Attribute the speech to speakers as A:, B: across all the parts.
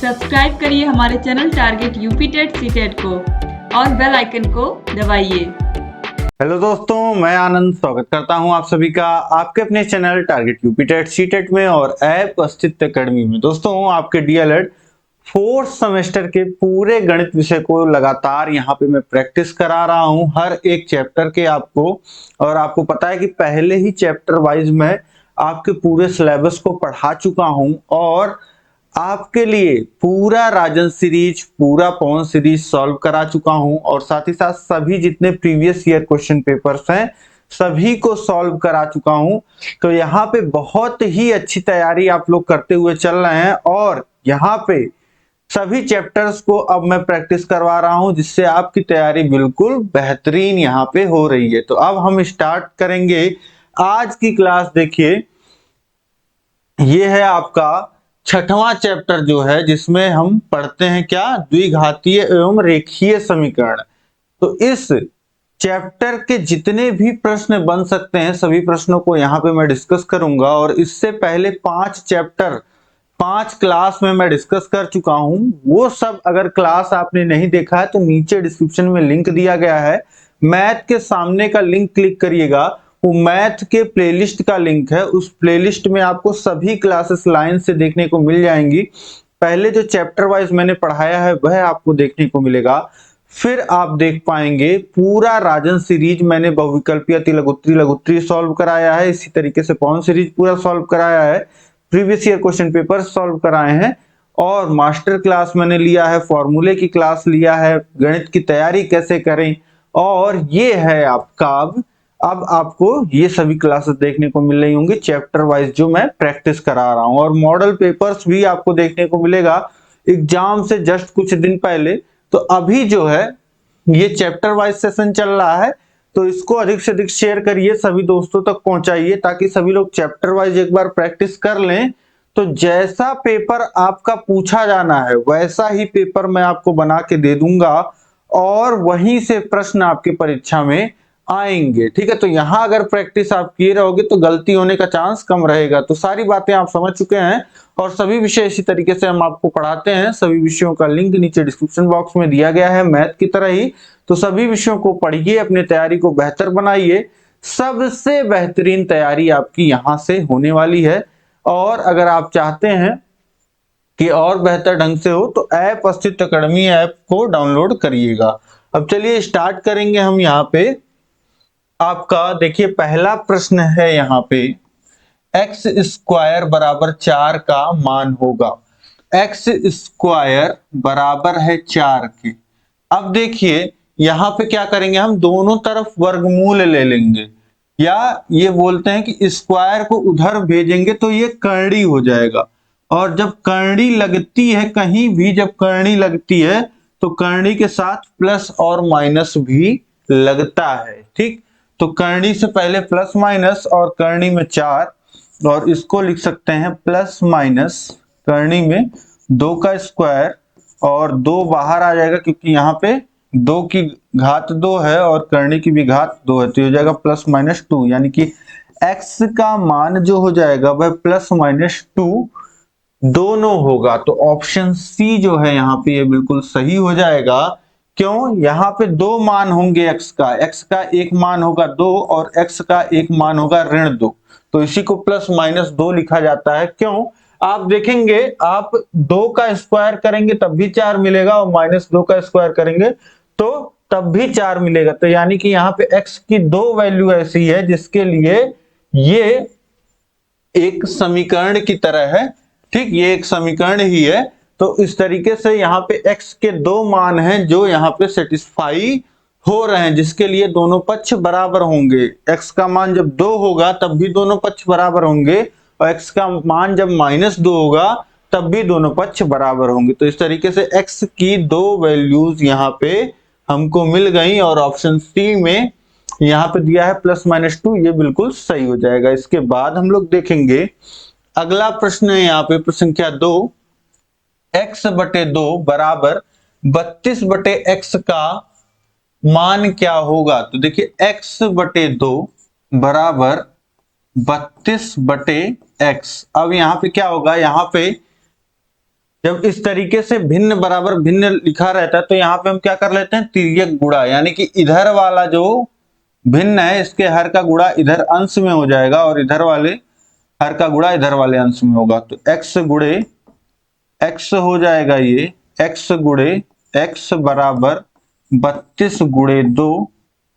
A: Subscribe करिए हमारे channel target UP TET CTET को और बेल आइकन को दबाइए।
B: हेलो दोस्तों, मैं आनंद स्वागत करता हूं आप सभी का आपके अपने channel target UP TET CTET में और ऐप अस्तित्व अकेडमी में। दोस्तों, आपके डीएलएड फोर्थ सेमेस्टर के पूरे गणित विषय को लगातार यहां पे मैं प्रैक्टिस करा रहा हूं, हर एक चैप्टर के आपको। और आपको पता है कि पहले ही चैप्टर वाइज मैं आपके पूरे सिलेबस को पढ़ा चुका हूं और आपके लिए पूरा राजन सीरीज, पूरा पवन सीरीज सॉल्व करा चुका हूं और साथ ही साथ सभी जितने प्रीवियस ईयर क्वेश्चन पेपर्स हैं सभी को सॉल्व करा चुका हूं। तो यहाँ पे बहुत ही अच्छी तैयारी आप लोग करते हुए चल रहे हैं और यहाँ पे सभी चैप्टर्स को अब मैं प्रैक्टिस करवा रहा हूं, जिससे आपकी तैयारी बिल्कुल बेहतरीन यहाँ पे हो रही है। तो अब हम स्टार्ट करेंगे आज की क्लास। देखिए, ये है आपका छठवां चैप्टर जो है, जिसमें हम पढ़ते हैं क्या, द्विघातीय एवं रेखीय समीकरण। तो इस चैप्टर के जितने भी प्रश्न बन सकते हैं सभी प्रश्नों को यहाँ पे मैं डिस्कस करूंगा। और इससे पहले 5 चैप्टर 5 क्लास में मैं डिस्कस कर चुका हूं। वो सब अगर क्लास आपने नहीं देखा है तो नीचे डिस्क्रिप्शन में लिंक दिया गया है, मैथ के सामने का लिंक क्लिक करिएगा, वो मैथ के प्लेलिस्ट का लिंक है। उस प्लेलिस्ट में आपको सभी क्लासेस लाइन से देखने को मिल जाएंगी। पहले जो चैप्टर वाइज मैंने पढ़ाया है वह आपको देखने को मिलेगा, फिर आप देख पाएंगे पूरा राजन सीरीज मैंने बहुविकल्पीय लघुत्तरी लघुत्तरी सॉल्व कराया है। इसी तरीके से पवन सीरीज पूरा सॉल्व कराया है, previous year question paper solve कराए हैं और मास्टर क्लास मैंने लिया है, फॉर्मूले की क्लास लिया है, गणित की तैयारी कैसे करें। और ये है आपका अब आपको ये सभी क्लासेस देखने को मिल रही होंगी चैप्टर वाइज जो मैं प्रैक्टिस करा रहा हूं। और मॉडल पेपर्स भी आपको देखने को मिलेगा एग्जाम से जस्ट कुछ दिन पहले। तो अभी जो है ये चैप्टर वाइज सेशन चल रहा है, तो इसको अधिक से अधिक शेयर करिए, सभी दोस्तों तक पहुंचाइए ताकि सभी लोग चैप्टर वाइज एक बार प्रैक्टिस कर लें। तो जैसा पेपर आपका पूछा जाना है वैसा ही पेपर मैं आपको बना के दे दूंगा और वहीं से प्रश्न आपकी परीक्षा में आएंगे। ठीक है, तो यहां अगर प्रैक्टिस आप किए रहोगे तो गलती होने का चांस कम रहेगा। तो सारी बातें आप समझ चुके हैं और सभी विषय इसी तरीके से हम आपको पढ़ाते हैं। सभी विषयों का लिंक नीचे डिस्क्रिप्शन बॉक्स में दिया गया है, मैथ की तरह ही। तो सभी विषयों को पढ़िए, अपनी तैयारी को बेहतर बनाइए। सबसे बेहतरीन तैयारी आपकी यहां से होने वाली है। और अगर आप चाहते हैं कि और बेहतर ढंग से हो तो ऐप अस्तित्व अकेडमी ऐप को डाउनलोड करिएगा। अब चलिए स्टार्ट करेंगे हम। यहाँ पे आपका देखिए पहला प्रश्न है, यहाँ पे एक्स स्क्वायर बराबर 4 का मान होगा। एक्स स्क्वायर बराबर है 4 के। अब देखिए यहां पे क्या करेंगे, हम दोनों तरफ वर्गमूल ले लेंगे, या ये बोलते हैं कि स्क्वायर को उधर भेजेंगे तो ये करड़ी हो जाएगा। और जब करड़ी लगती है कहीं भी, जब करड़ी लगती है तो करड़ी के साथ प्लस और माइनस भी लगता है। ठीक, तो करड़ी से पहले प्लस माइनस और करड़ी में 4, और इसको लिख सकते हैं प्लस माइनस करनी में 2 का स्क्वायर, और 2 बाहर आ जाएगा क्योंकि यहाँ पे 2 की घात 2 है और करनी की भी घात 2 है, तो ये हो जाएगा प्लस माइनस 2। यानी कि x का मान जो हो जाएगा वह प्लस माइनस 2 दोनों होगा। तो ऑप्शन सी जो है यहाँ पे ये बिल्कुल सही हो जाएगा। क्यों, यहाँ पे 2 मान होंगे x का एक मान होगा 2 और x का एक मान होगा ऋण 2, तो इसी को प्लस माइनस 2 लिखा जाता है। क्यों, आप देखेंगे आप 2 का स्क्वायर करेंगे तब भी 4 मिलेगा और माइनस 2 का स्क्वायर करेंगे तो तब भी 4 मिलेगा। तो यानी कि यहाँ पे x की 2 वैल्यू ऐसी है जिसके लिए ये एक समीकरण की तरह है। ठीक, ये एक समीकरण ही है। तो इस तरीके से यहाँ पे x के 2 मान हैं जो यहाँ पे सेटिस्फाई हो रहे हैं, जिसके लिए दोनों पक्ष बराबर होंगे। x का मान जब 2 होगा तब भी दोनों पक्ष बराबर होंगे और x का मान जब -2 होगा तब भी दोनों पक्ष बराबर होंगे। तो इस तरीके से x की 2 वैल्यूज यहाँ पे हमको मिल गई और ऑप्शन सी में यहाँ पे दिया है प्लस माइनस 2, ये बिल्कुल सही हो जाएगा। इसके बाद हम लोग देखेंगे अगला प्रश्न है यहाँ पे प्रश्न संख्या 2, x/2 बराबर 32/x का मान क्या होगा। तो देखिए x/2 बराबर 32/x। अब यहाँ पे क्या होगा, यहाँ पे जब इस तरीके से भिन्न बराबर भिन्न लिखा रहता है तो यहाँ पे हम क्या कर लेते हैं, तिर्यक गुणा, यानी कि इधर वाला जो भिन्न है इसके हर का गुणा इधर अंश में हो जाएगा और इधर वाले हर का गुणा इधर वाले अंश में होगा। तो x गुणे x हो जाएगा ये x गुणे x बराबर 32 गुणे 2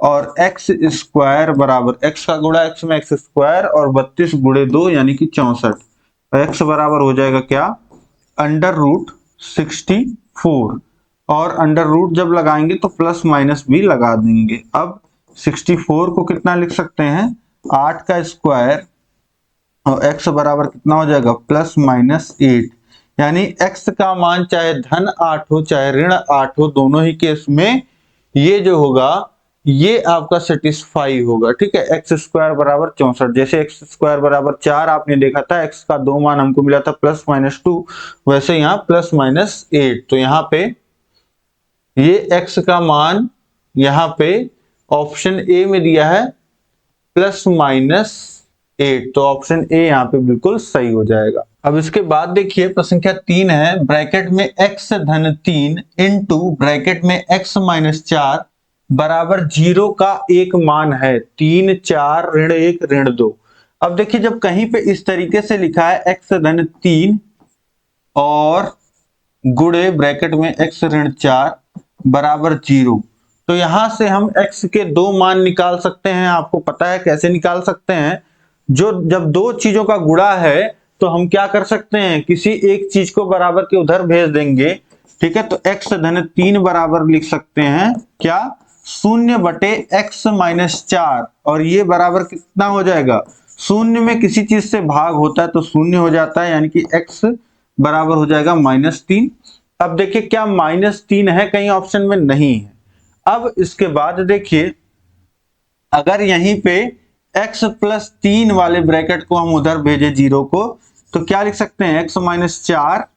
B: और x स्क्वायर बराबर x का गुणा x में x स्क्वायर और 32 गुणे 2 यानी कि 64। तो x बराबर हो जाएगा क्या, √64 और अंडर रूट जब लगाएंगे तो प्लस माइनस भी लगा देंगे। अब 64 को कितना लिख सकते हैं, 8 का स्क्वायर और x बराबर कितना हो जाएगा +-8, यानी x का मान चाहे धन 8 हो चाहे ऋण 8 हो, दोनों ही केस में ये जो होगा ये आपका सेटिस्फाई होगा। ठीक है, एक्स स्क्वायर बराबर 64, जैसे एक्स स्क्वायर बराबर 4 आपने देखा था, एक्स का 2 मान हमको मिला था +-2, वैसे यहाँ +-8। तो यहाँ पे ये एक्स का मान यहाँ पे ऑप्शन ए में दिया है +-8, तो ऑप्शन ए यहाँ पे बिल्कुल सही हो जाएगा। अब इसके बाद देखिए प्रश्न संख्या 3 है, ब्रैकेट में x धन 3 इंटू ब्रैकेट में x माइनस 4 बराबर 0 का एक मान है 3, 4, ऋण 1, ऋण 2। अब देखिए जब कहीं पे इस तरीके से लिखा है x धन 3 और गुणे ब्रैकेट में x ऋण 4 बराबर 0, तो यहां से हम x के दो मान निकाल सकते हैं। आपको पता है कैसे निकाल सकते हैं, जो जब दो चीजों का गुणा है तो हम क्या कर सकते हैं, किसी एक चीज को बराबर के उधर भेज देंगे। ठीक है, तो x धन 3 बराबर लिख सकते हैं क्या, 0/x माइनस 4, और ये बराबर कितना हो जाएगा, 0 में किसी चीज से भाग होता है तो 0 हो जाता है, यानी कि x बराबर हो जाएगा -3। अब देखिए क्या -3 है, कहीं ऑप्शन में नहीं है। अब इसके बाद देखिए अगर यहीं पे x + 3 वाले ब्रैकेट को हम उधर भेजे 0 को, तो क्या लिख सकते हैं, x माइनस 4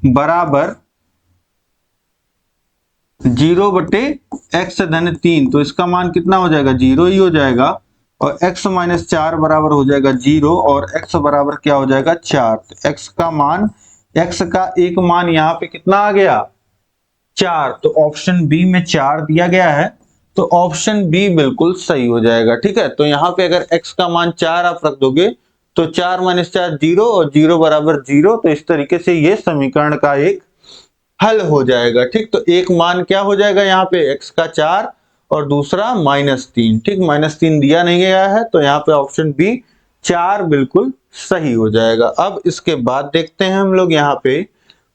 B: बराबर 0/x धन 3, तो इसका मान कितना हो जाएगा, 0 ही हो जाएगा, और x माइनस 4 बराबर हो जाएगा 0 और x बराबर क्या हो जाएगा 4। तो x का मान, x का एक मान यहाँ पे कितना आ गया 4, तो ऑप्शन बी में 4 दिया गया है, तो ऑप्शन बी बिल्कुल सही हो जाएगा। ठीक है, तो यहाँ पे अगर x का मान 4 आप रख दोगे तो 4 - 4 0 और 0 बराबर 0, तो इस तरीके से ये समीकरण का एक हल हो जाएगा। ठीक, तो एक मान क्या हो जाएगा यहाँ पे x का 4 और दूसरा -3। ठीक, -3 दिया नहीं गया है, तो यहाँ पे ऑप्शन बी 4 बिल्कुल सही हो जाएगा। अब इसके बाद देखते हैं हम लोग यहाँ पे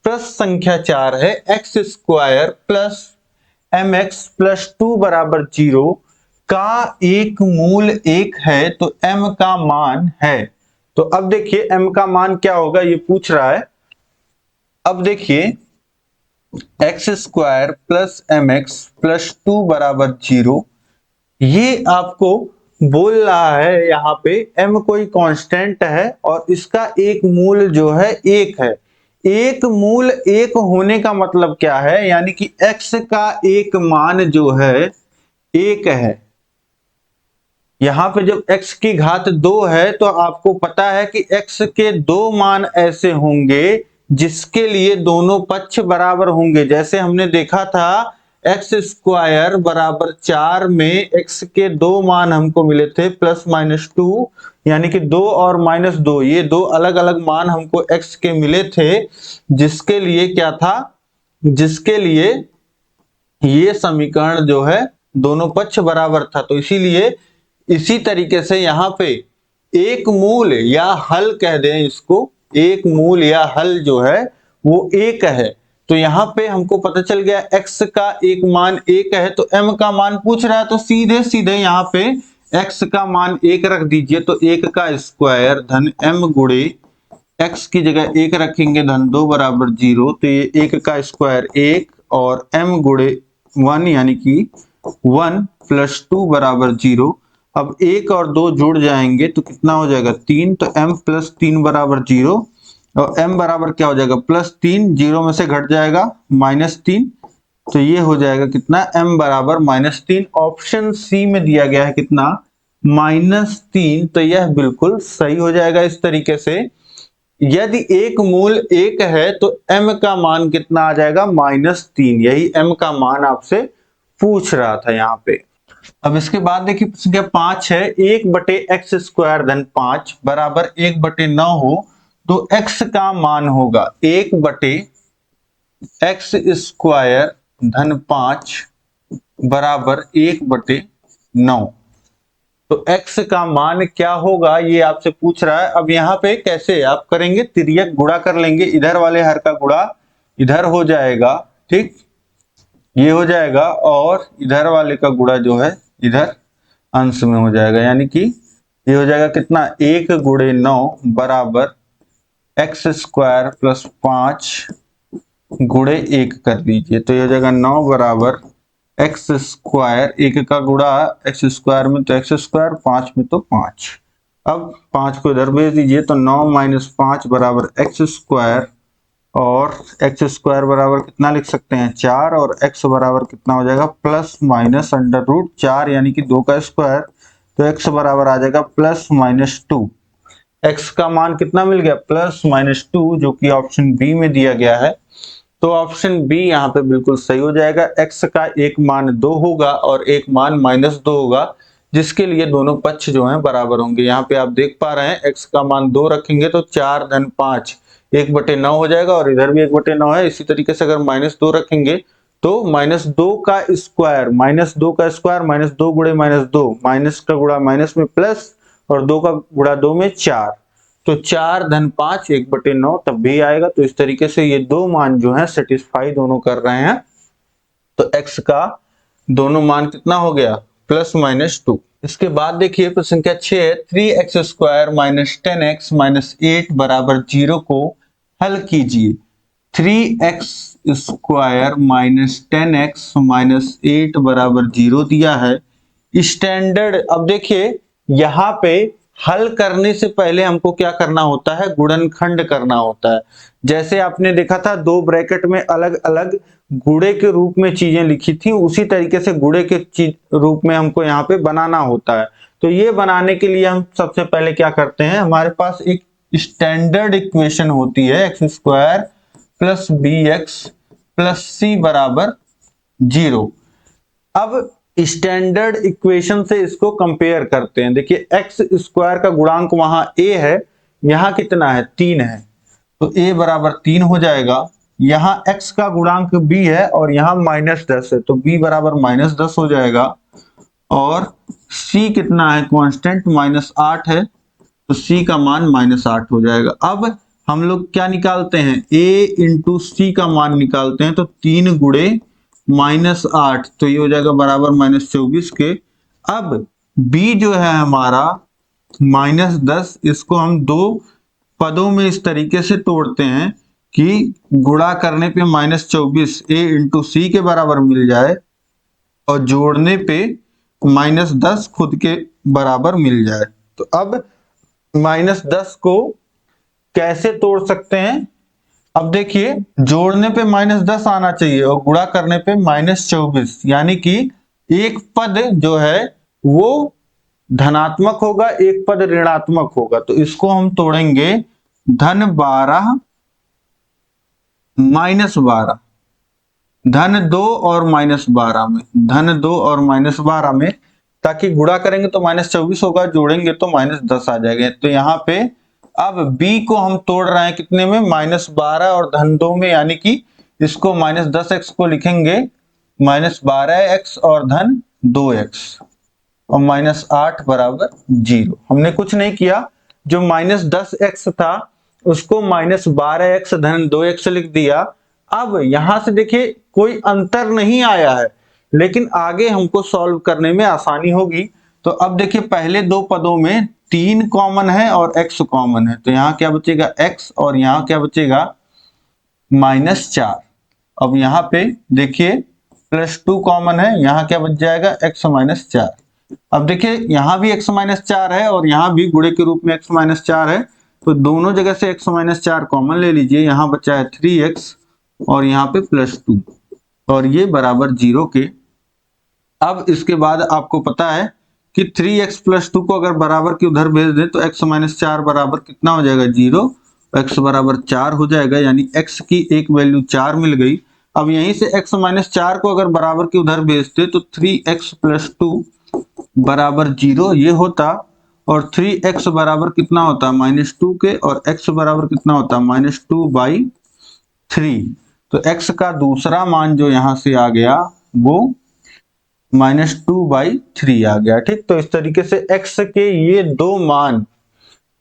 B: प्रश्न संख्या 4 है, x स्क्वायर प्लस mx + 2 बराबर 0 का एक मूल 1 है तो m का मान है। तो अब देखिए m का मान क्या होगा ये पूछ रहा है। अब देखिए x स्क्वायर प्लस mx + 2 बराबर 0, ये आपको बोल रहा है यहाँ पे m कोई कांस्टेंट है और इसका एक मूल जो है 1 है। एक मूल 1 होने का मतलब क्या है, यानी कि x का एक मान जो है 1 है। यहां पे जब x की घात 2 है तो आपको पता है कि x के दो मान ऐसे होंगे जिसके लिए दोनों पक्ष बराबर होंगे। जैसे हमने देखा था x स्क्वायर बराबर 4 में x के दो मान हमको मिले थे +-2, यानी कि 2 और -2, ये दो अलग अलग मान हमको x के मिले थे, जिसके लिए क्या था, जिसके लिए ये समीकरण जो है दोनों पक्ष बराबर था। तो इसीलिए इसी तरीके से यहाँ पे एक मूल या हल कह दें इसको, एक मूल या हल जो है वो 1 है। तो यहाँ पे हमको पता चल गया x का एक मान 1 है, तो m का मान पूछ रहा है, तो सीधे सीधे यहाँ पे x का मान 1 रख दीजिए। तो 1 का स्क्वायर धन m गुणे x की जगह 1 रखेंगे धन 2 बराबर 0, तो ये 1 का स्क्वायर 1 और m गुणे 1 यानी कि 1 + 2 बराबर 0। अब 1 और 2 जुड़ जाएंगे तो कितना हो जाएगा 3, तो m + 3 बराबर 0 और m बराबर क्या हो जाएगा +3, 0 में से घट जाएगा -3, तो ये हो जाएगा कितना m बराबर -3। ऑप्शन सी में दिया गया है कितना -3, तो यह बिल्कुल सही हो जाएगा। इस तरीके से यदि एक मूल 1 है तो m का मान कितना आ जाएगा, -3। यही m का मान आपसे पूछ रहा था यहाँ पे। अब इसके बाद देखिए संख्या 5 है, 1/x² धन 5 बराबर 1/9 हो तो x का मान होगा 1/x² धन 5 बराबर 1/9। तो x का मान क्या होगा ये आपसे पूछ रहा है। अब यहाँ पे कैसे आप करेंगे, तिर्यक गुणा कर लेंगे, इधर वाले हर का गुणा इधर हो जाएगा, ठीक, ये हो जाएगा, और इधर वाले का गुणा जो है इधर अंश में हो जाएगा, यानी कि ये हो जाएगा कितना, 1/9 बराबर x² प्लस 5 गुणे 1 कर दीजिए, तो ये हो जाएगा 9 बराबर x², 1 का गुणा x² में तो x², 5 में तो 5। अब 5 को इधर भेज दीजिए तो 9 - 5 बराबर x², और x² बराबर कितना लिख सकते हैं, 4, और x बराबर कितना हो जाएगा, ±√4 यानी कि 2 का स्क्वायर, तो x बराबर आ जाएगा +-2। x का मान कितना मिल गया, +-2, जो कि ऑप्शन बी में दिया गया है। तो ऑप्शन बी यहाँ पे बिल्कुल सही हो जाएगा। x का एक मान 2 होगा और एक मान -2 होगा, जिसके लिए दोनों पक्ष जो हैं बराबर होंगे। यहाँ पे आप देख पा रहे हैं x का मान 2 रखेंगे तो 4 धन 5 1/9 हो जाएगा, और इधर भी 1/9 है। इसी तरीके से अगर -2 रखेंगे तो -2 का स्क्वायर, -2 का स्क्वायर, -2 गुणे -2, माइनस का गुणा माइनस में प्लस, और 2 का गुणा 2 में 4, तो 4 धन 5 1/9 तब भी आएगा। तो इस तरीके से ये दो मान जो है सेटिस्फाई दोनों कर रहे हैं। तो x का दोनों मान कितना हो गया, +-2। इसके बाद देखिए प्रश्न संख्या 6 है, 3x² - 10x - 8 बराबर 0 को हल कीजिए। 3x² - 10x - 8 बराबर 0 दिया है। स्टैंडर्ड, अब देखिए यहाँ पे हल करने से पहले हमको क्या करना होता है, गुणनखंड करना होता है। जैसे आपने देखा था 2 ब्रैकेट में अलग अलग गुणे के रूप में चीजें लिखी थी, उसी तरीके से गुणे के रूप में हमको यहाँ पे बनाना होता है। तो ये बनाने के लिए हम सबसे पहले क्या करते हैं, हमारे पास एक स्टैंडर्ड इक्वेशन होती है, x² + bx + c बराबर 0। अब स्टैंडर्ड इक्वेशन से इसको कंपेयर करते हैं। देखिए x² का गुणांक वहां a है, यहां कितना है, 3 है, तो a बराबर 3 हो जाएगा। यहां x का गुणांक b है और यहां -10 है, तो b बराबर -10 हो जाएगा। और c कितना है, कांस्टेंट -8 है, तो c का मान -8 हो जाएगा। अब हम लोग क्या निकालते हैं, a इंटू c का मान निकालते हैं, तो 3 गुणे -8, तो ये हो जाएगा बराबर -24 के। अब b जो है हमारा -10, इसको हम दो पदों में इस तरीके से तोड़ते हैं कि गुणा करने पे -24 a इंटू सी के बराबर मिल जाए, और जोड़ने पे -10 खुद के बराबर मिल जाए। तो अब -10 को कैसे तोड़ सकते हैं, अब देखिए जोड़ने पे -10 आना चाहिए और गुणा करने पे -24, यानी कि एक पद जो है वो धनात्मक होगा, एक पद ऋणात्मक होगा। तो इसको हम तोड़ेंगे धन 12 -12, धन 2 और -12 में, धन 2 और -12 में, ताकि गुणा करेंगे तो -24 होगा, जोड़ेंगे तो -10 आ जाएगा। तो यहाँ पे अब b को हम तोड़ रहे हैं कितने में, -12 और धन 2 में, यानी कि इसको -10x को लिखेंगे -12x और धन 2x, और -8 बराबर 0। हमने कुछ नहीं किया, जो -10x था उसको -12x धन 2x लिख दिया। अब यहां से देखिए कोई अंतर नहीं आया है, लेकिन आगे हमको सॉल्व करने में आसानी होगी। तो अब देखिए पहले दो पदों में 3 कॉमन है और x कॉमन है, तो यहाँ क्या बचेगा, x, और यहाँ क्या बचेगा, -4। अब यहाँ पे देखिए +2 कॉमन है, यहाँ क्या बच जाएगा, x -4। अब देखिए यहाँ भी x -4 है और यहाँ भी गुणे के रूप में x -4 है, तो दोनों जगह से x -4 कॉमन ले लीजिए। यहाँ बचा है 3x और यहाँ पे +2, और ये बराबर 0 के। अब इसके बाद आपको पता है कि 3x + 2 को अगर बराबर के उधर भेज दें तो x -4 बराबर कितना हो जाएगा, 0, x बराबर 4 हो जाएगा, यानी x की एक वैल्यू 4 मिल गई। अब यहीं से x माइनस 4 को अगर बराबर के उधर भेजते तो 3x प्लस 2 बराबर 0 ये होता, और 3x बराबर कितना होता -2 के, और x बराबर कितना होता -2/3। तो x का दूसरा मान जो यहां से आ गया वो -2/3 आ गया। ठीक, तो इस तरीके से x के ये दो मान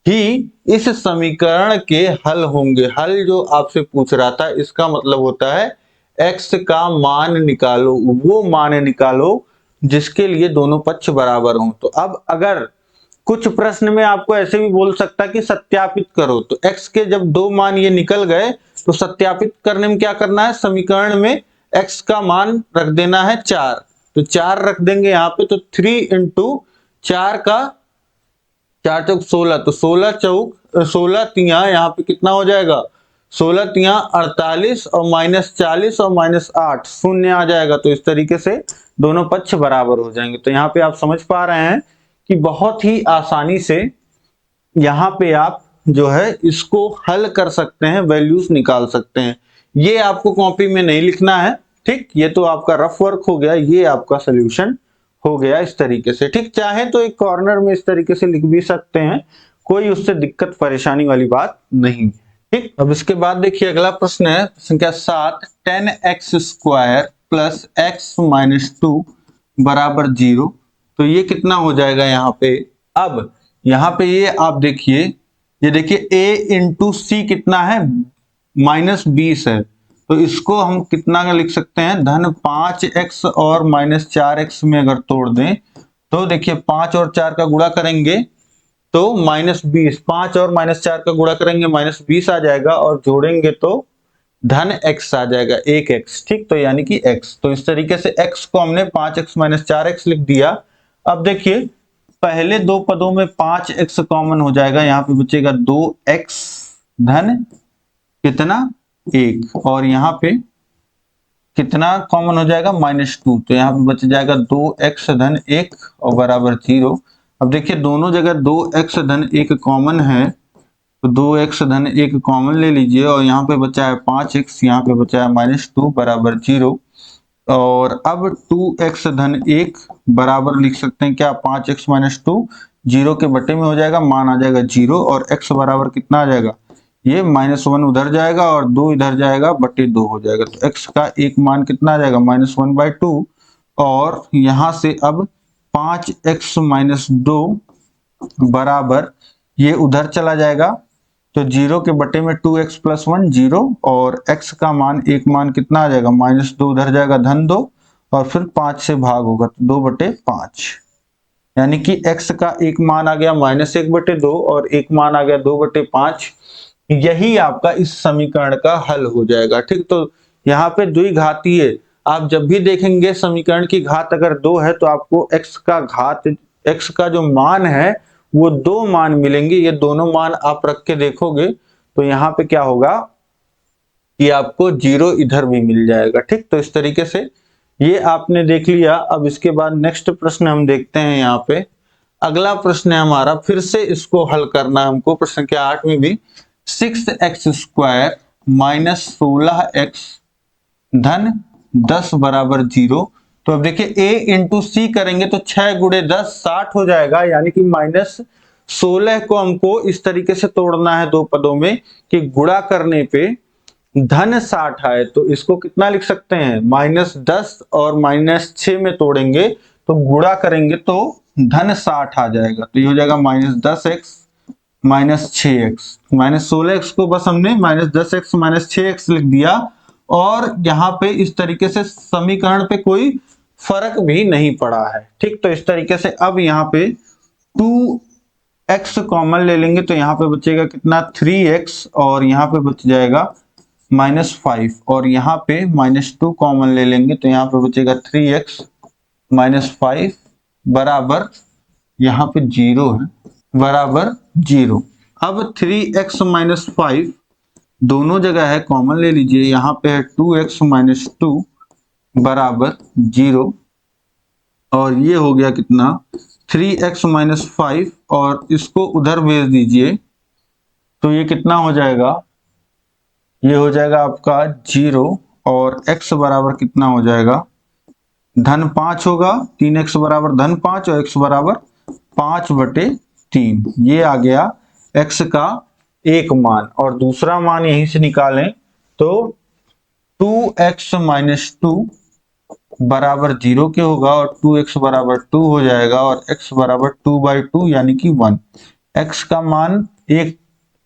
B: ही इस समीकरण के हल होंगे। हल जो आपसे पूछ रहा था इसका मतलब होता है x का मान निकालो, वो मान निकालो जिसके लिए दोनों पक्ष बराबर हों। तो अब अगर कुछ प्रश्न में आपको ऐसे भी बोल सकता कि सत्यापित करो, तो x के जब दो मान ये निकल गए तो सत्यापित करने में क्या करना है, समीकरण में x का मान रख देना है 4, तो 4 रख देंगे यहाँ पे, तो 3 इंटू 4 का 4 चौक 16, तो 16 चौक 16 तिया यहाँ पे कितना हो जाएगा, 16 तिया 48 और -40 और -8 शून्य आ जाएगा। तो इस तरीके से दोनों पक्ष बराबर हो जाएंगे। तो यहाँ पे आप समझ पा रहे हैं कि बहुत ही आसानी से यहाँ पे आप जो है इसको हल कर सकते हैं, वैल्यूज निकाल सकते हैं। ये आपको कॉपी में नहीं लिखना है, ठीक, ये तो आपका रफ वर्क हो गया, ये आपका सोल्यूशन हो गया इस तरीके से। ठीक, चाहे तो एक कॉर्नर में इस तरीके से लिख भी सकते हैं, कोई उससे दिक्कत परेशानी वाली बात नहीं है। ठीक, अब इसके बाद देखिए अगला प्रश्न है संख्या 7, 10x² प्लस x माइनस 2 बराबर 0। तो ये कितना हो जाएगा यहाँ पे, अब यहाँ पे ये आप देखिए, ये देखिए a इंटू सी कितना है, -20 है, तो इसको हम कितना का लिख सकते हैं, धन 5x और -4x में अगर तोड़ दें तो देखिए 5 और 4 का गुणा करेंगे तो -20, 5 और -4 का गुणा करेंगे -20 आ जाएगा, और जोड़ेंगे तो धन x आ जाएगा, 1x। ठीक, तो यानी कि x, तो इस तरीके से x को हमने 5x - 4x लिख दिया। अब देखिए पहले दो पदों में 5x कॉमन हो जाएगा, यहाँ पे बचेगा 2x धन कितना 1, और यहाँ पे कितना कॉमन हो जाएगा -2, तो यहाँ पे बच जाएगा 2x धन 1 और बराबर 0। अब देखिए दोनों जगह 2x धन 1 कॉमन है, तो 2x धन 1 कॉमन ले लीजिए, और यहाँ पे बचा है 5x, यहाँ पे बचा है -2 बराबर 0। और अब 2x धन 1 बराबर लिख सकते हैं क्या, 5x - 2, 0 के बटे में हो जाएगा, मान आ जाएगा 0, और x बराबर कितना आ जाएगा, ये -1 उधर जाएगा और 2 इधर जाएगा, बटे 2 हो जाएगा। तो x का एक मान कितना आ जाएगा, -1/2, और यहाँ से अब 5x - 2 बराबर ये उधर चला जाएगा, तो 0 के बटे में 2x + 1 0, और x का मान एक मान कितना आ जाएगा, -2 उधर जाएगा, धन 2, और फिर 5 से भाग होगा, तो 2/5, यानी कि x का एक मान आ गया -1/2 और एक मान आ गया 2/5। यही आपका इस समीकरण का हल हो जाएगा। ठीक, तो यहाँ पे द्विघातीय, आप जब भी देखेंगे समीकरण की घात अगर 2 है तो आपको x का जो मान है वो 2 मान मिलेंगे। ये दोनों मान आप रख के देखोगे तो यहाँ पे क्या होगा कि आपको 0 इधर भी मिल जाएगा। ठीक, तो इस तरीके से ये आपने देख लिया। अब इसके बाद नेक्स्ट प्रश्न हम देखते हैं। यहाँ पे अगला प्रश्न है हमारा, फिर से इसको हल करना है हमको। प्रश्न संख्या 8 में भी 6x² - 16x धन 10 बराबर 0। तो अब देखिए a इंटू सी करेंगे तो 6 गुणे 10 60 हो जाएगा, यानी कि -16 को हमको इस तरीके से तोड़ना है दो पदों में कि गुणा करने पे धन 60 आए। तो इसको कितना लिख सकते हैं, -10 और -6 में तोड़ेंगे तो गुणा करेंगे तो धन 60 आ जाएगा। तो ये हो जाएगा -10x -6x, -16x को बस हमने -10x -6x लिख दिया, और यहाँ पे इस तरीके से समीकरण पे कोई फर्क भी नहीं पड़ा है। ठीक, तो इस तरीके से अब यहाँ पे 2x कॉमन ले लेंगे तो यहाँ पे बचेगा कितना 3x, और यहाँ पे बच जाएगा -5, और यहाँ पे -2 कॉमन ले लेंगे तो यहाँ पे बचेगा 3x -5 बराबर यहाँ पे 0 है, बराबर 0। अब 3x - 5 दोनों जगह है, कॉमन ले लीजिए, यहाँ पे है 2x - 2 बराबर 0, और ये हो गया कितना 3x - 5, और इसको उधर भेज दीजिए तो ये कितना हो जाएगा, ये हो जाएगा आपका 0 और x बराबर कितना हो जाएगा, -5 होगा। 3x बराबर -5 और x बराबर 5/3। ये आ गया x का एक मान। और दूसरा मान यहीं से निकालें तो 2x - 2 बराबर 0 के होगा और 2x बराबर 2 हो जाएगा और x बराबर 2/2 यानी कि 1। x का मान एक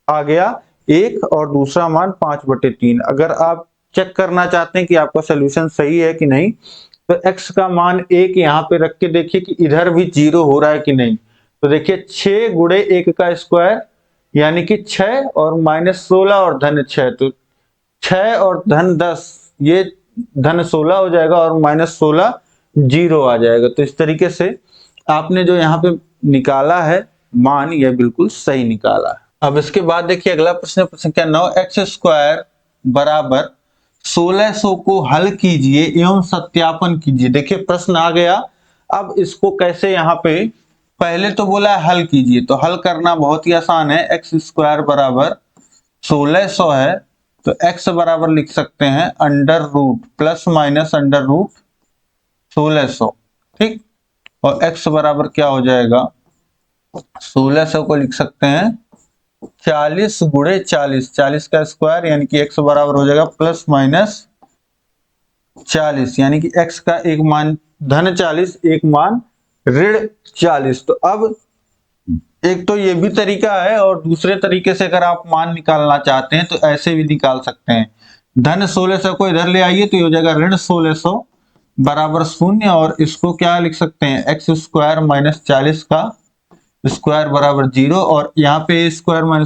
B: आ गया 1 और दूसरा मान 5/3। अगर आप चेक करना चाहते हैं कि आपका सोल्यूशन सही है कि नहीं, तो x का मान 1 यहाँ पे रख के देखिए कि इधर भी 0 हो रहा है कि नहीं। तो देखिए 6 गुणे 1 का स्क्वायर यानी कि 6 और -16 और -6, तो 6 और -10 ये -16 हो जाएगा और -16 0 आ जाएगा। तो इस तरीके से आपने जो यहाँ पे निकाला है मान, यह बिल्कुल सही निकाला है। अब इसके बाद देखिए अगला प्रश्न संख्या 9, x² बराबर 1600 को हल कीजिए एवं सत्यापन कीजिए। देखिए प्रश्न आ गया। अब इसको कैसे, यहाँ पे पहले तो बोला है हल कीजिए, तो हल करना बहुत ही आसान है। x² बराबर 1600 है तो x बराबर लिख सकते हैं √ प्लस माइनस √ 1600, ठीक। और x बराबर क्या हो जाएगा, 1600 को लिख सकते हैं 40 गुणे 40, 40 का स्क्वायर यानी कि x बराबर हो जाएगा प्लस माइनस 40, यानी कि x का एक मान -40, एक मान -40। तो अब एक तो ये भी तरीका है और दूसरे तरीके से अगर आप मान निकालना चाहते हैं तो ऐसे भी निकाल सकते हैं। -1600 को इधर ले आइए तो ये हो जाएगा -1600 बराबर 0 और इसको क्या लिख सकते हैं, x² - 40 का स्क्वायर बराबर 0 और यहाँ पे a²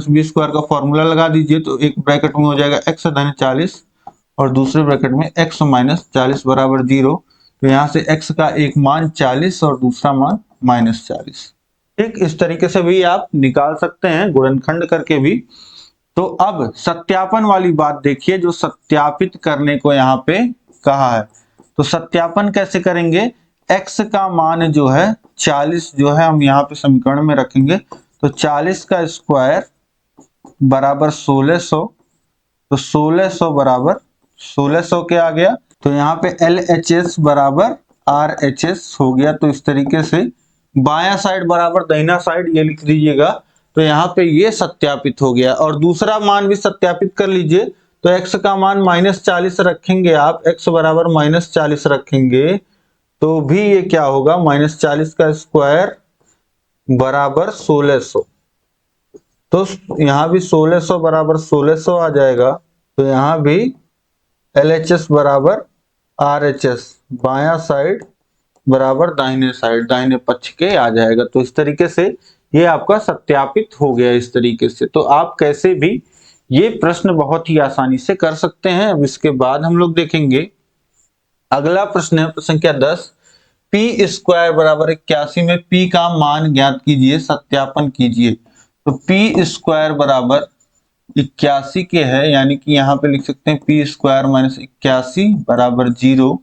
B: - b² का फॉर्मूला लगा दीजिए। तो एक ब्रैकेट में हो जाएगा x - 40 और दूसरे ब्रैकेट में x - 40 बराबर 0। तो यहाँ से x का एक मान 40 और दूसरा मान -40। ठीक, इस तरीके से भी आप निकाल सकते हैं गुणनखंड करके भी। तो अब सत्यापन वाली बात देखिए, जो सत्यापित करने को यहाँ पे कहा है। तो सत्यापन कैसे करेंगे, x का मान जो है 40 जो है हम यहाँ पे समीकरण में रखेंगे। तो 40 का स्क्वायर बराबर 1600, तो 1600 बराबर 1600 क्या आ गया, तो यहाँ पे LHS बराबर RHS हो गया। तो इस तरीके से बायां साइड बराबर दाहिना साइड ये लिख दीजिएगा। तो यहाँ पे ये सत्यापित हो गया। और दूसरा मान भी सत्यापित कर लीजिए। तो x का मान -40 रखेंगे आप, x बराबर -40 रखेंगे तो भी ये क्या होगा, -40 का स्क्वायर बराबर 1600। तो यहाँ भी 1600 बराबर 1600 आ जाएगा। तो यहाँ भी LHS बराबर RHS, बायां साइड बराबर दाहिने साइड, दाहिने पक्ष के आ जाएगा। तो इस तरीके से ये आपका सत्यापित हो गया इस तरीके से। तो आप कैसे भी ये प्रश्न बहुत ही आसानी से कर सकते हैं। अब इसके बाद हम लोग देखेंगे अगला प्रश्न है प्रश्न संख्या 10, p² बराबर 81 में p का मान ज्ञात कीजिए, सत्यापन कीजिए। तो p² बराबर 81 के है, यानी कि यहाँ पे लिख सकते हैं p² - 81 बराबर 0।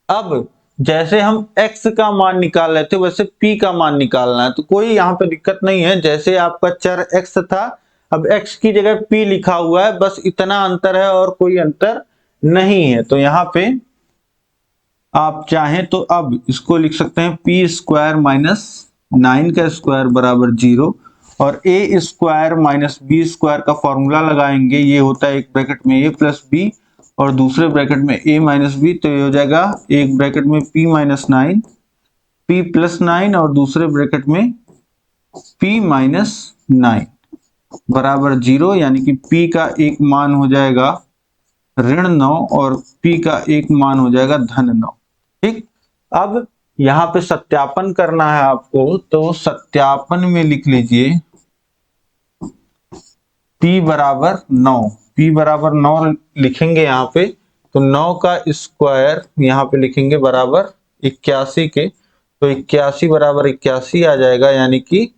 B: अब जैसे हम x का मान निकाल रहे थे वैसे p का मान निकालना है। तो कोई यहाँ पे दिक्कत नहीं है, जैसे आपका चर x था, अब x की जगह p लिखा हुआ है, बस इतना अंतर है और कोई अंतर नहीं है। तो यहाँ पे आप चाहें तो अब इसको लिख सकते हैं p² - 9 का स्क्वायर बराबर 0 और a² - b² का फॉर्मूला लगाएंगे। ये होता है एक ब्रैकेट में a + b और दूसरे ब्रैकेट में a - b। तो ये हो जाएगा एक ब्रैकेट में p - 9, p + 9 और दूसरे ब्रैकेट में p - 9 बराबर 0, यानी कि p का एक मान हो जाएगा -9 और p का एक मान हो जाएगा -9। ठीक, अब यहाँ पे सत्यापन करना है आपको। तो सत्यापन में लिख लीजिए p बराबर 9, p बराबर 9 लिखेंगे यहाँ पे। तो 9 का स्क्वायर यहाँ पे लिखेंगे बराबर 81 के। तो 81 बराबर 81 आ जाएगा, यानी कि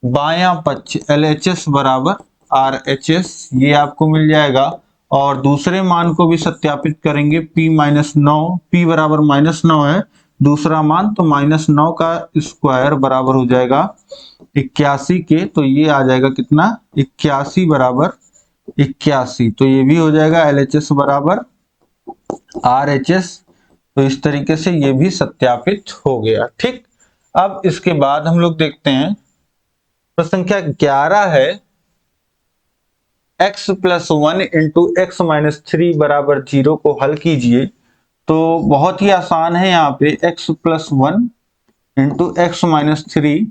B: बायां पक्ष LHS बराबर RHS ये आपको मिल जाएगा। और दूसरे मान को भी सत्यापित करेंगे, p - 9, p बराबर -9 है दूसरा मान, तो -9 का स्क्वायर बराबर हो जाएगा 81 के, तो ये आ जाएगा कितना 81 बराबर 81, तो ये भी हो जाएगा LHS बराबर RHS। तो इस तरीके से ये भी सत्यापित हो गया। ठीक, अब इसके बाद हम लोग देखते हैं प्रश्न संख्या 11 है x plus 1 into x minus 3 बराबर 0 को हल कीजिए। तो बहुत ही आसान है, यहाँ पे x plus 1 into x minus 3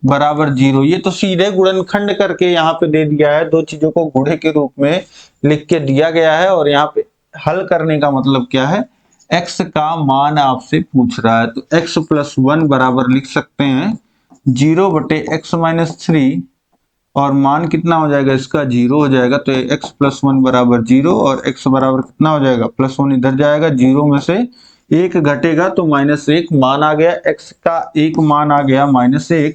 B: बराबर 0, ये तो सीधे गुणनखंड करके यहाँ पे दे दिया है, दो चीजों को गुणे के रूप में लिख के दिया गया है। और यहाँ पे हल करने का मतलब क्या है, x का मान आपसे पूछ रहा है, तो x प्लस 1 बराबर लिख सकते हैं 0 बटे एक्स माइनस 3, और मान कितना हो जाएगा इसका 0 हो जाएगा। तो x प्लस 1 बराबर 0 और x बराबर कितना हो जाएगा प्लस 1 इधर जाएगा, 0 में से 1 घटेगा तो -1 मान आ गया, x का एक मान आ गया -1,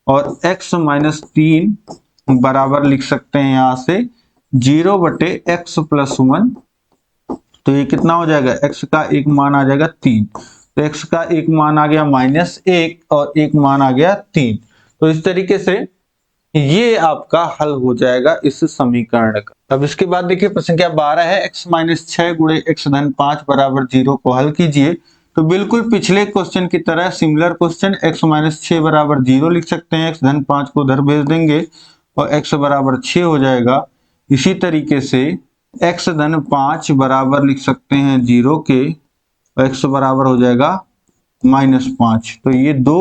B: और x माइनस 3 बराबर लिख सकते हैं यहाँ से 0 बटे एक्स प्लस 1, तो ये कितना हो जाएगा, x का एक मान आ जाएगा 3, तो x का एक मान आ गया -1 और एक मान आ गया 3। तो इस तरीके से ये आपका हल हो जाएगा इस समीकरण का। अब इसके बाद देखिए प्रश्न संख्या 12 है x माइनस 6 गुणे एक्स धन 5 बराबर 0 को हल कीजिए। तो बिल्कुल पिछले क्वेश्चन की तरह सिमिलर क्वेश्चन, x माइनस 6 बराबर 0 लिख सकते हैं, x धन 5 को उधर भेज देंगे और x बराबर 6 हो जाएगा। इसी तरीके से x धन 5 बराबर लिख सकते हैं 0 के, और x बराबर हो जाएगा -5। तो ये दो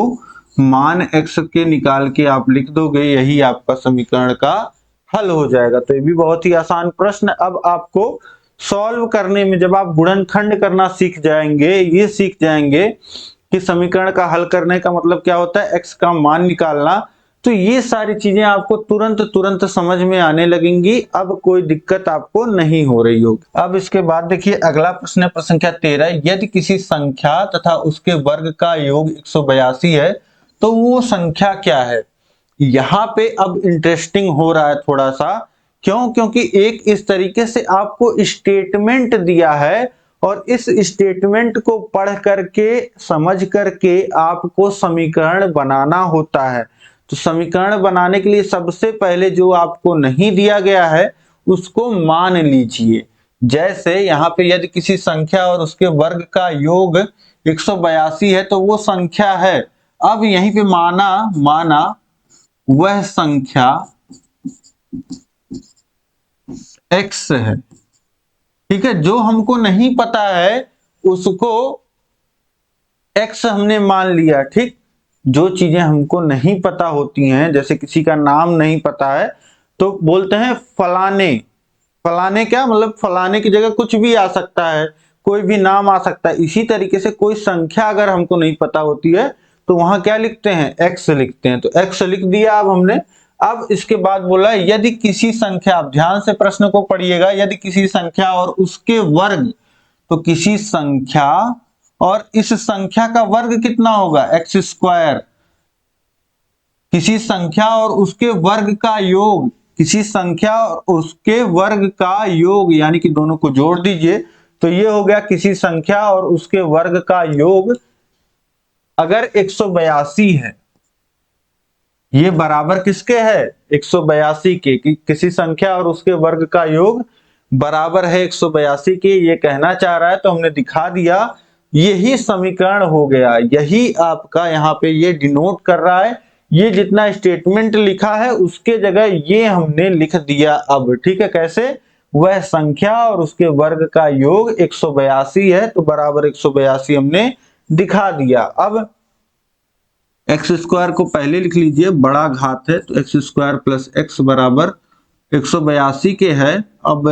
B: मान x के निकाल के आप लिख दोगे, यही आपका समीकरण का हल हो जाएगा। तो ये भी बहुत ही आसान प्रश्न। अब आपको सॉल्व करने में, जब आप गुणनखंड करना सीख जाएंगे, ये सीख जाएंगे कि समीकरण का हल करने का मतलब क्या होता है, x का मान निकालना, तो ये सारी चीजें आपको तुरंत समझ में आने लगेंगी। अब कोई दिक्कत आपको नहीं हो रही होगी। अब इसके बाद देखिए अगला प्रश्न है प्रश्न संख्या 13, यदि किसी संख्या तथा उसके वर्ग का योग 182 है तो वो संख्या क्या है। यहाँ पे अब इंटरेस्टिंग हो रहा है थोड़ा सा, क्यों, क्योंकि एक इस तरीके से आपको स्टेटमेंट दिया है और इस स्टेटमेंट को पढ़ करके समझ करके आपको समीकरण बनाना होता है। तो समीकरण बनाने के लिए सबसे पहले जो आपको नहीं दिया गया है उसको मान लीजिए। जैसे यहाँ पे यदि किसी संख्या और उसके वर्ग का योग 182 है तो वो संख्या है। अब यहीं पे माना वह संख्या x है, ठीक है। जो हमको नहीं पता है उसको x हमने मान लिया, ठीक। जो चीजें हमको नहीं पता होती हैं, जैसे किसी का नाम नहीं पता है तो बोलते हैं फलाने। फलाने क्या मतलब, फलाने की जगह कुछ भी आ सकता है, कोई भी नाम आ सकता है। इसी तरीके से कोई संख्या अगर हमको नहीं पता होती है तो वहां क्या लिखते हैं, x लिखते हैं। तो x लिख दिया अब हमने। अब इसके बाद बोला यदि किसी संख्या, आप ध्यान से प्रश्न को पढ़िएगा, यदि किसी संख्या और उसके वर्ग, तो किसी संख्या और इस संख्या का वर्ग कितना होगा, एक्स स्क्वायर। किसी संख्या और उसके वर्ग का योग, किसी संख्या और उसके वर्ग का योग, यानी कि दोनों को जोड़ दीजिए तो ये हो गया किसी संख्या और उसके वर्ग का योग अगर 182 है, ये बराबर किसके है, 182 के। किसी संख्या और उसके वर्ग का योग बराबर है 182 के, ये कहना चाह रहा है। तो हमने दिखा दिया, यही समीकरण हो गया। यही आपका यहाँ पे ये डिनोट कर रहा है। ये जितना स्टेटमेंट लिखा है उसके जगह ये हमने लिख दिया अब, ठीक है। कैसे, वह संख्या और उसके वर्ग का योग 182 है तो बराबर 182 हमने दिखा दिया। अब एक्स स्क्वायर को पहले लिख लीजिए, बड़ा घात है, तो एक्स स्क्वायर प्लस एक्स बराबर 182 के है। अब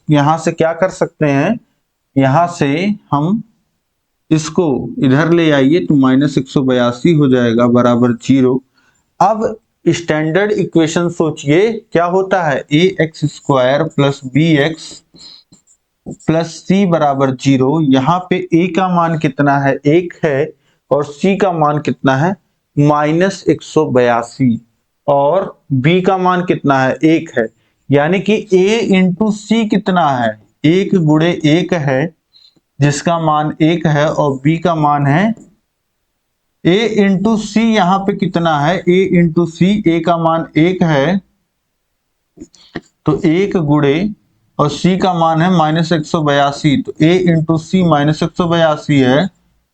B: यहां से क्या कर सकते हैं, यहां से हम इसको इधर ले आइए तो -182 हो जाएगा बराबर 0। अब स्टैंडर्ड इक्वेशन सोचिए क्या होता है, a x square plus b x plus c बराबर 0। यहाँ पे ए का मान कितना है, 1 है, और सी का मान कितना है -182, और बी का मान कितना है 1 है। यानी कि a इंटू सी कितना है, 1 गुणे 1 है, जिसका मान 1 है, और b का मान है a इंटू सी यहाँ पे कितना है, a इंटू सी, a का मान 1 है तो 1 गुणे और c का मान है -182, तो a इंटू सी -182 है।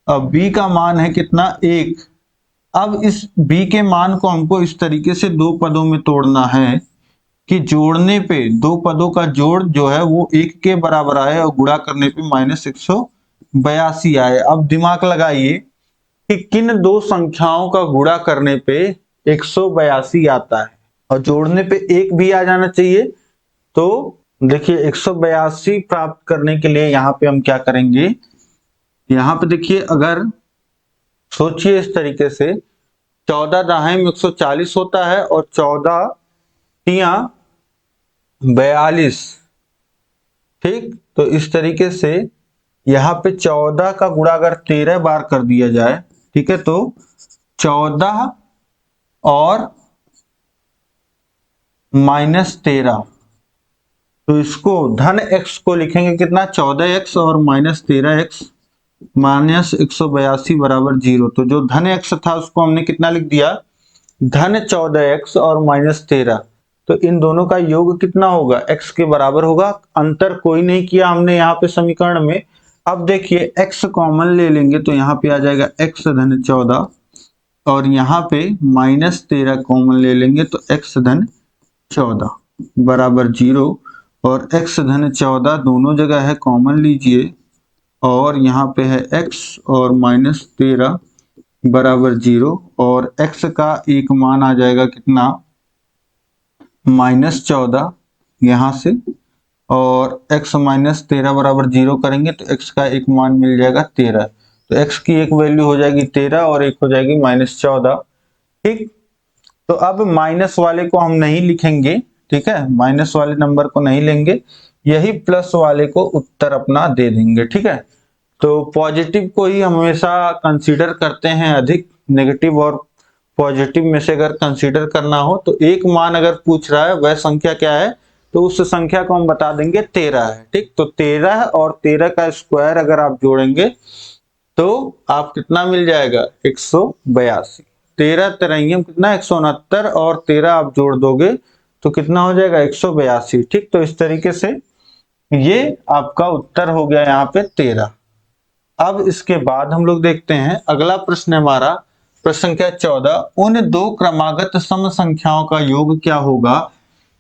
B: अब b का मान है कितना, 1। अब इस b के मान को हमको इस तरीके से दो पदों में तोड़ना है कि जोड़ने पे दो पदों का जोड़ जो है वो 1 के बराबर आए और गुणा करने पे -182 आए। अब दिमाग लगाइए कि किन दो संख्याओं का गुणा करने पे 182 आता है और जोड़ने पे 1 भी आ जाना चाहिए। तो देखिए 182 प्राप्त करने के लिए यहाँ पे हम क्या करेंगे, यहाँ पे देखिए अगर सोचिए इस तरीके से 14 दाहें 140 होता है और 14 तिया 42, ठीक। तो इस तरीके से यहाँ पे 14 का गुणा अगर 13 बार कर दिया जाए, ठीक है, तो 14 और -13, तो इसको धन x को लिखेंगे कितना, 14x और -13x -182 बराबर 0। तो जो धन x था उसको हमने कितना लिख दिया, धन 14x और -13। तो इन दोनों का योग कितना होगा, x के बराबर होगा। अंतर कोई नहीं किया हमने यहाँ पे समीकरण में। अब देखिए x कॉमन ले लेंगे तो यहाँ पे आ जाएगा x धन 14 और यहाँ पे -13 कॉमन ले लेंगे तो x धन 14 बराबर 0 और x धन 14 दोनों जगह है, कॉमन लीजिए और यहाँ पे है x और -13 बराबर 0 और x का एक मान आ जाएगा कितना, -14 यहाँ से, और x -13 बराबर 0 करेंगे तो x का एक मान मिल जाएगा 13। तो x की एक वैल्यू हो जाएगी 13 और एक हो जाएगी -14, ठीक। तो अब माइनस वाले को हम नहीं लिखेंगे, ठीक है, माइनस वाले नंबर को नहीं लेंगे, यही प्लस वाले को उत्तर अपना दे देंगे, ठीक है। तो पॉजिटिव को ही हमेशा कंसीडर करते हैं अधिक, नेगेटिव और पॉजिटिव में से अगर कंसीडर करना हो तो एक मान अगर पूछ रहा है वह संख्या क्या है, तो उस संख्या को हम बता देंगे 13 है, ठीक। तो 13 और 13 का स्क्वायर अगर आप जोड़ेंगे तो आप कितना मिल जाएगा, 182। 13 तेरहियम कितना 169 और 13 आप जोड़ दोगे तो कितना हो जाएगा 182, ठीक। तो इस तरीके से ये आपका उत्तर हो गया यहाँ पे 13। अब इसके बाद हम लोग देखते हैं अगला प्रश्न हमारा प्रश्न संख्या 14, उन दो क्रमागत सम संख्याओं का योग क्या होगा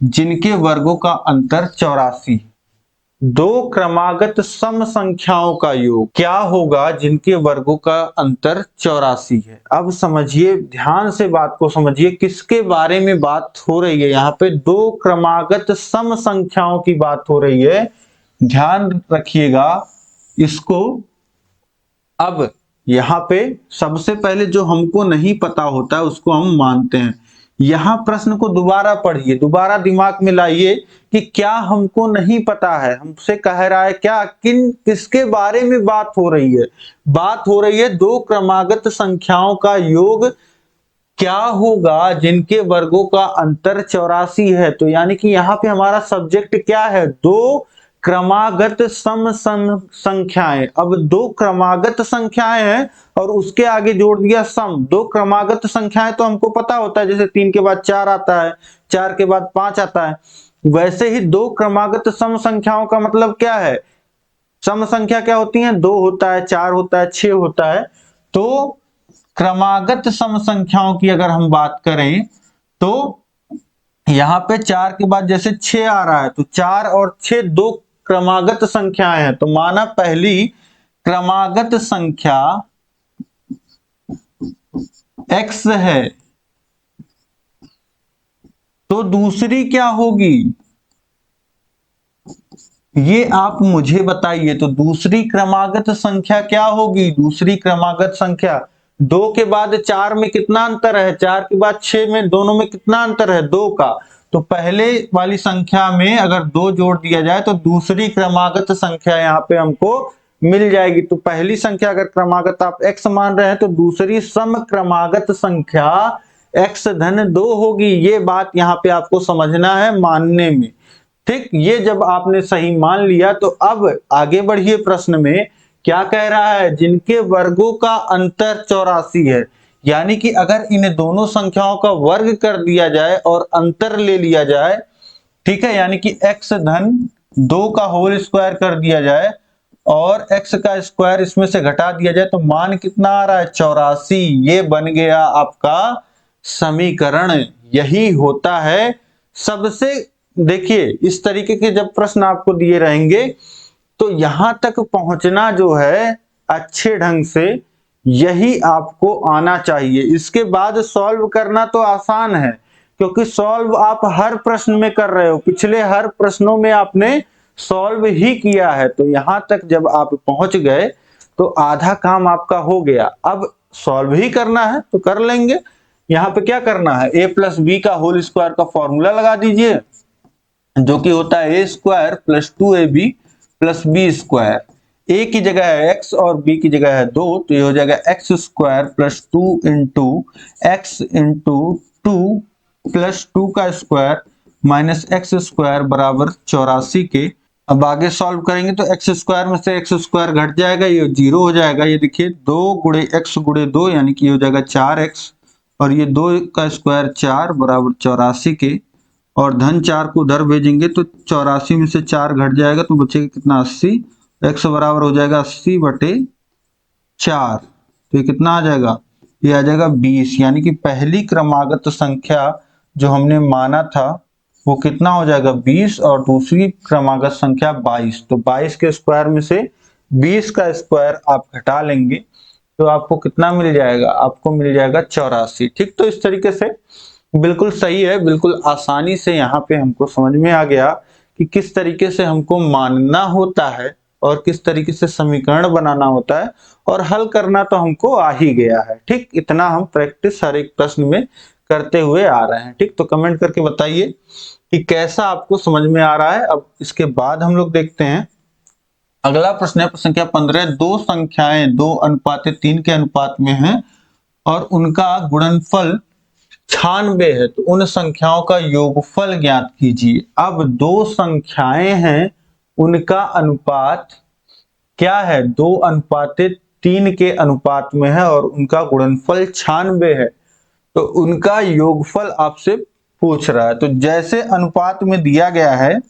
B: जिनके वर्गों का अंतर 84। दो क्रमागत सम संख्याओं का योग क्या होगा जिनके वर्गों का अंतर 84 है। अब समझिए, ध्यान से बात को समझिए, किसके बारे में बात हो रही है, यहाँ पे दो क्रमागत सम संख्याओं की बात हो रही है, ध्यान रखिएगा इसको। अब यहाँ पे सबसे पहले जो हमको नहीं पता होता है उसको हम मानते हैं। यहाँ प्रश्न को दोबारा पढ़िए, दोबारा दिमाग में लाइए कि क्या हमको नहीं पता है, हमसे कह रहा है क्या, किसके बारे में बात हो रही है। बात हो रही है दो क्रमागत संख्याओं का योग क्या होगा जिनके वर्गों का अंतर 84 है। तो यानी कि यहाँ पे हमारा सब्जेक्ट क्या है, दो क्रमागत सम संख्याएं। अब दो क्रमागत संख्याएं हैं और उसके आगे जोड़ दिया सम। दो क्रमागत संख्याएं तो हमको पता होता है, जैसे 3 के बाद 4 आता है, 4 के बाद 5 आता है, वैसे ही दो क्रमागत सम संख्याओं का मतलब क्या है, सम संख्या क्या होती है, 2 होता है, 4 होता है, 6 होता है। तो क्रमागत सम संख्याओं की अगर हम बात करें तो यहां पे 4 के बाद जैसे 6 आ रहा है तो 4 और 6 दो क्रमागत संख्याएं हैं। तो माना पहली क्रमागत संख्या x है तो दूसरी क्या होगी, ये आप मुझे बताइए। तो दूसरी क्रमागत संख्या क्या होगी, दूसरी क्रमागत संख्या 2 के बाद 4 में कितना अंतर है, 4 के बाद 6 में, दोनों में कितना अंतर है, 2 का। तो पहले वाली संख्या में अगर 2 जोड़ दिया जाए तो दूसरी क्रमागत संख्या यहाँ पे हमको मिल जाएगी। तो पहली संख्या अगर क्रमागत आप x मान रहे हैं तो दूसरी सम क्रमागत संख्या x धन 2 होगी। ये बात यहाँ पे आपको समझना है मानने में, ठीक। ये जब आपने सही मान लिया तो अब आगे बढ़िए प्रश्न में क्या कह रहा है, जिनके वर्गों का अंतर 84 है। यानी कि अगर इन दोनों संख्याओं का वर्ग कर दिया जाए और अंतर ले लिया जाए, ठीक है, यानी कि x धन 2 का होल स्क्वायर कर दिया जाए और x का स्क्वायर इसमें से घटा दिया जाए, तो मान कितना आ रहा है, 84। ये बन गया आपका समीकरण। यही होता है सबसे, देखिए इस तरीके के जब प्रश्न आपको दिए रहेंगे तो यहां तक पहुंचना जो है अच्छे ढंग से यही आपको आना चाहिए। इसके बाद सॉल्व करना तो आसान है, क्योंकि सॉल्व आप हर प्रश्न में कर रहे हो, पिछले हर प्रश्नों में आपने सॉल्व ही किया है। तो यहां तक जब आप पहुंच गए तो आधा काम आपका हो गया। अब सॉल्व ही करना है तो कर लेंगे। यहां पे क्या करना है, a प्लस बी का होल स्क्वायर का फॉर्मूला लगा दीजिए, जो कि होता है a square plus 2ab plus b square. A की जगह है x और b की जगह है 2, तो ये हो जाएगा x square plus 2 into x into 2 plus 2 का स्क्वायर माइनस एक्स स्क्वायर बराबर 84 के। अब आगे सॉल्व करेंगे तो एक्स स्क्वायर में से एक्स स्क्वायर घट जाएगा, ये 0 हो जाएगा। ये देखिए 2 गुणे एक्स गुणे 2 यानी कि हो जाएगा 4x, और ये 2 का स्क्वायर 4 बराबर 84 के, और धन 4 को उधर भेजेंगे तो 84 में से 4 घट जाएगा तो बचेगा कितना, 80। x बराबर हो जाएगा 80/4। तो ये कितना आ जाएगा, ये आ जाएगा 20। यानी कि पहली क्रमागत संख्या जो हमने माना था वो कितना हो जाएगा, 20, और दूसरी क्रमागत संख्या 22। तो 22 के स्क्वायर में से 20 का स्क्वायर आप घटा लेंगे तो आपको कितना मिल जाएगा, आपको मिल जाएगा 84। ठीक, तो इस तरीके से बिल्कुल सही है, बिल्कुल आसानी से यहाँ पे हमको समझ में आ गया कि किस तरीके से हमको मानना होता है और किस तरीके से समीकरण बनाना होता है, और हल करना तो हमको आ ही गया है। ठीक, इतना हम प्रैक्टिस हर एक प्रश्न में करते हुए आ रहे हैं। ठीक, तो कमेंट करके बताइए कि कैसा आपको समझ में आ रहा है। अब इसके बाद हम लोग देखते हैं अगला प्रश्न है, प्रश्न संख्या 15। दो संख्याएं 2:3 के अनुपात में हैं और उनका गुणनफल 96 है, तो उन संख्याओं का योगफल ज्ञात कीजिए। अब दो संख्याएं हैं, उनका अनुपात क्या है, 2:3 के अनुपात में है और उनका गुणनफल 96 है, तो उनका योगफल आपसे पूछ रहा है। तो जैसे अनुपात में दिया गया है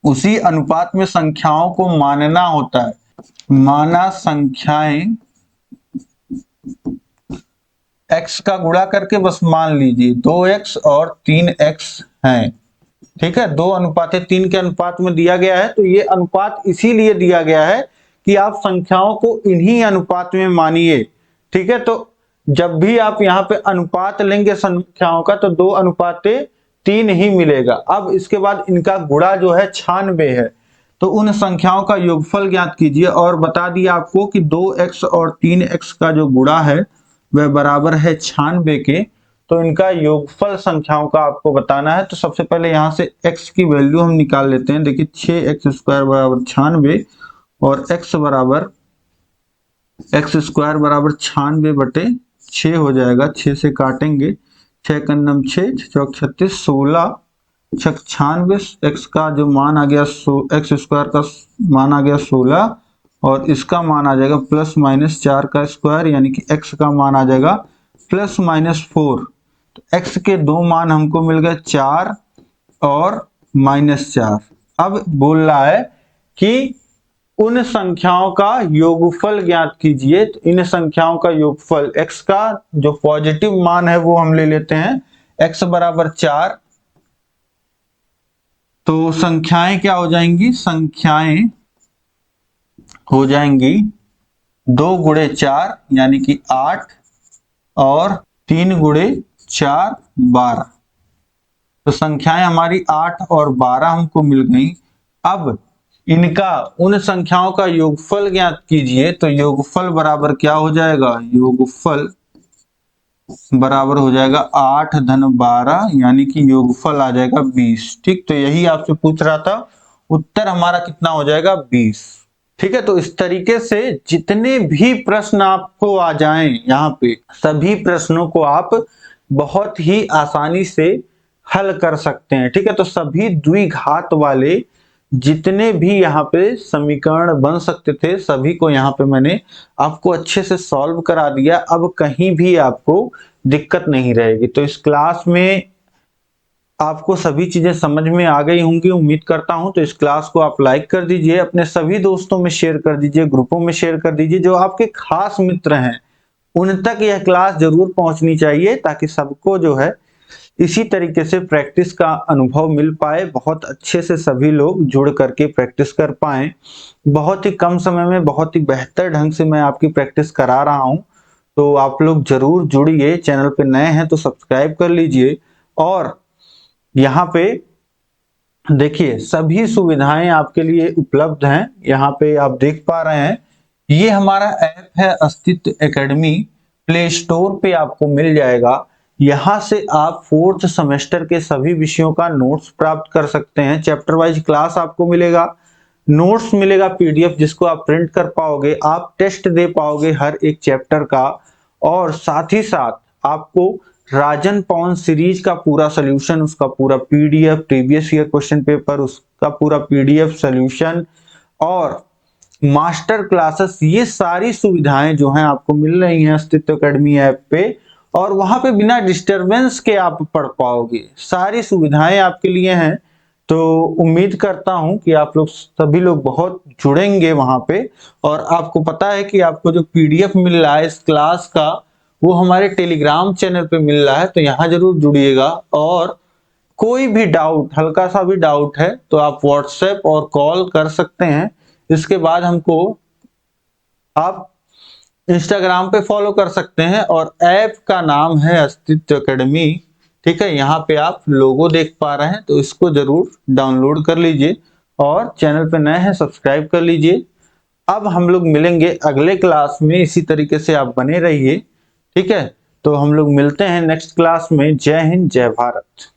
B: उसी अनुपात में संख्याओं को मानना होता है। माना संख्याएं x का गुणा करके बस मान लीजिए 2x और 3x हैं। ठीक है, 2:3 के अनुपात में दिया गया है, तो ये अनुपात इसीलिए दिया गया है कि आप संख्याओं को इन्हीं अनुपात में मानिए। ठीक है, तो जब भी आप यहाँ पे अनुपात लेंगे संख्याओं का तो 2:3 ही मिलेगा। अब इसके बाद इनका गुणा जो है 96 है, तो उन संख्याओं का योगफल ज्ञात कीजिए। और बता दिया आपको कि 2x और 3x का जो गुणा है वह बराबर है 96 के, तो इनका योगफल संख्याओं का आपको बताना है। तो सबसे पहले यहाँ से x की वैल्यू हम निकाल लेते हैं। देखिए 6x स्क्वायर बराबर 96 और x स्क्वायर बराबर 96/6 हो जाएगा। 6 से काटेंगे, 6 कन्नम 6, 6 36, 16 छक 96। x का जो मान आ गया x स्क्वायर का मान आ गया 16 और इसका मान आ जाएगा प्लस माइनस 4 का स्क्वायर, यानी कि x का मान आ जाएगा प्लस माइनस 4। तो x के दो मान हमको मिल गए 4 और -4। अब बोल रहा है कि उन संख्याओं का योगफल ज्ञात कीजिए। तो इन संख्याओं का योगफल, x का जो पॉजिटिव मान है वो हम ले लेते हैं, x बराबर 4। तो संख्याएं क्या हो जाएंगी, संख्याएं हो जाएंगी 2 गुणे 4 यानी कि 8 और 3 गुणे 4 12। तो संख्याएं हमारी 8 और 12 हमको मिल गई। अब इनका उन संख्याओं का योगफल ज्ञात कीजिए। तो योगफल बराबर क्या हो जाएगा, योगफल बराबर हो जाएगा 8 धन 12 यानी कि योगफल आ जाएगा 20। ठीक, तो यही आपसे पूछ रहा था, उत्तर हमारा कितना हो जाएगा, 20। ठीक है, तो इस तरीके से जितने भी प्रश्न आपको आ जाएं यहाँ पे, सभी प्रश्नों को आप बहुत ही आसानी से हल कर सकते हैं। ठीक है, तो सभी द्विघात वाले जितने भी यहाँ पे समीकरण बन सकते थे सभी को यहाँ पे मैंने आपको अच्छे से सॉल्व करा दिया। अब कहीं भी आपको दिक्कत नहीं रहेगी। तो इस क्लास में आपको सभी चीजें समझ में आ गई होंगी उम्मीद करता हूं। तो इस क्लास को आप लाइक कर दीजिए, अपने सभी दोस्तों में शेयर कर दीजिए, ग्रुपों में शेयर कर दीजिए। जो आपके खास मित्र हैं उन तक यह क्लास जरूर पहुंचनी चाहिए, ताकि सबको जो है इसी तरीके से प्रैक्टिस का अनुभव मिल पाए, बहुत अच्छे से सभी लोग जुड़ करके प्रैक्टिस कर पाए। बहुत ही कम समय में बहुत ही बेहतर ढंग से मैं आपकी प्रैक्टिस करा रहा हूं। तो आप लोग जरूर जुड़िए, चैनल पे नए हैं तो सब्सक्राइब कर लीजिए। और यहाँ पे देखिए सभी सुविधाएं आपके लिए उपलब्ध हैं। यहाँ पे आप देख पा रहे हैं, ये हमारा ऐप है अस्तित्व एकेडमी, प्ले स्टोर पे आपको मिल जाएगा। यहाँ से आप 4th सेमेस्टर के सभी विषयों का नोट्स प्राप्त कर सकते हैं। चैप्टर वाइज क्लास आपको मिलेगा, नोट्स मिलेगा पीडीएफ जिसको आप प्रिंट कर पाओगे, आप टेस्ट दे पाओगे हर एक चैप्टर का। और साथ ही साथ आपको राजन पवन सीरीज का पूरा सॉल्यूशन, उसका पूरा PDF, previous year question paper, उसका पूरा पीडीएफ सॉल्यूशन और मास्टर क्लासेस, ये सारी सुविधाएं जो हैं आपको मिल रही हैं अस्तित्व एकेडमी ऐप पे। और वहां पे बिना डिस्टरबेंस के आप पढ़ पाओगे, सारी सुविधाएं आपके लिए हैं। तो उम्मीद करता हूं कि आप लोग सभी लोग बहुत जुड़ेंगे वहां पे। और आपको पता है कि आपको जो पीडीएफ मिल रहा है इस क्लास का, वो हमारे टेलीग्राम चैनल पे मिल रहा है। तो यहाँ जरूर जुड़िएगा। और कोई भी डाउट, हल्का सा भी डाउट है तो आप व्हाट्सएप और कॉल कर सकते हैं। इसके बाद हमको आप इंस्टाग्राम पे फॉलो कर सकते हैं और ऐप का नाम है अस्तित्व एकेडमी। ठीक है, यहाँ पे आप लोगो देख पा रहे हैं, तो इसको जरूर डाउनलोड कर लीजिए और चैनल पे नए हैं सब्सक्राइब कर लीजिए। अब हम लोग मिलेंगे अगले क्लास में, इसी तरीके से आप बने रहिए। ठीक है, तो हम लोग मिलते हैं नेक्स्ट क्लास में। जय हिंद, जय भारत।